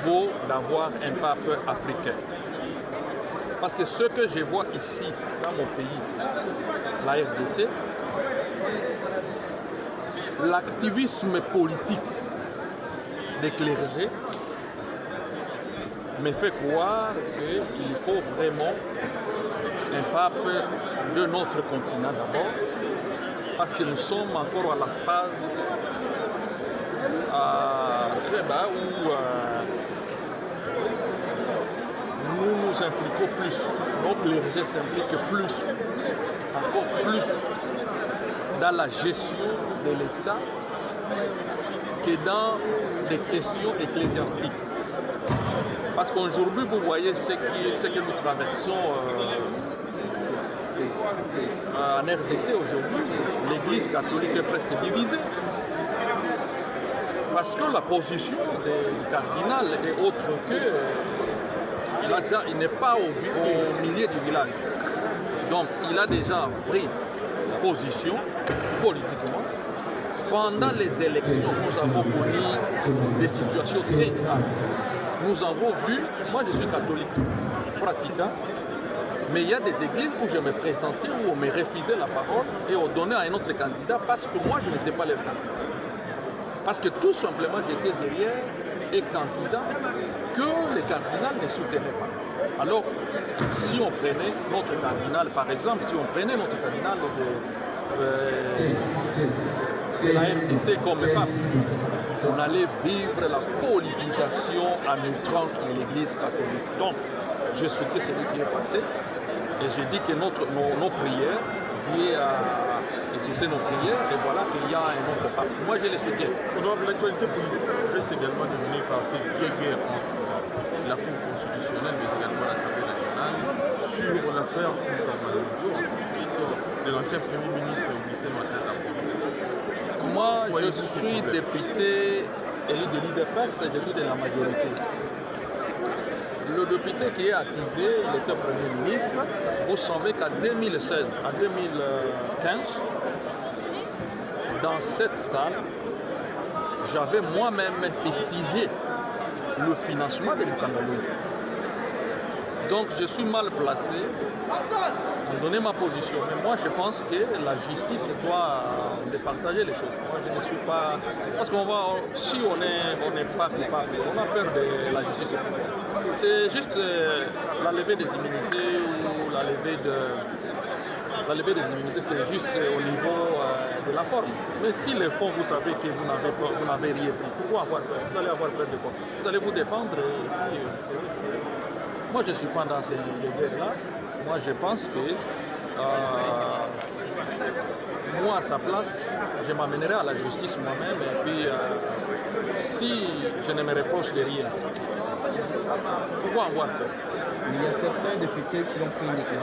vaut d'avoir un pape africain. Parce que ce que je vois ici, dans mon pays, la RDC, l'activisme politique des clergés me fait croire qu'il faut vraiment un pape de notre continent d'abord, parce que nous sommes encore à la phase très bas où nous nous impliquons plus, nos clergés s'impliquent plus, encore plus dans la gestion de l'État que dans les questions ecclésiastiques. Parce qu'aujourd'hui, vous voyez ce que nous traversons en RDC aujourd'hui. L'Église catholique est presque divisée. Parce que la position du cardinal est autre que... il n'est pas au milieu du village. Donc, il a déjà pris position politiquement. Pendant les élections, nous avons connu des situations très graves. Nous avons vu, moi je suis catholique, pratiquant, mais il y a des églises où je me présentais, où on me refusait la parole et on donnait à un autre candidat parce que moi je n'étais pas le candidat. Parce que tout simplement j'étais derrière un candidat que le cardinal ne soutenait pas. Alors, si on prenait notre cardinal, par exemple, si on prenait notre cardinal de la RDC comme pape, on allait vivre la politisation à outrance de l'Église catholique. Donc, je soutiens ce qui est passé et je dis que nos prières viennent à exaucer nos prières et voilà qu'il y a un autre pape. Moi, je les soutiens. L'actualité politique reste également dominée par cette guerre entre la Cour constitutionnelle mais également l'Assemblée nationale sur l'affaire Kounkamaloudio, de l'ancien Premier ministre Augustin Matata. Moi, je suis député élu de l'IDPS et je suis de la majorité. Le député qui est accusé, il était Premier ministre. Vous savez qu'en 2016, en 2015, dans cette salle, j'avais moi-même fustigé le financement de Kounkamaloudio. Donc je suis mal placé pour donner ma position. Mais moi je pense que la justice doit départager les choses. Moi je ne suis pas... Parce qu'on va... Si on n'est pas coupable, on a peur de la justice. C'est juste la levée des immunités ou la levée des immunités, c'est juste au niveau de la forme. Mais si le fond, vous savez que vous n'avez rien pris, pourquoi avoir peur? Vous allez avoir peur de quoi? Vous allez vous défendre et puis, moi, je ne suis pas dans ces guerres-là. Moi, je pense que moi, à sa place, je m'amènerai à la justice moi-même. Et puis, si je ne me reproche de rien, pourquoi avoir peur? Il y a certains députés qui ont pris une décision.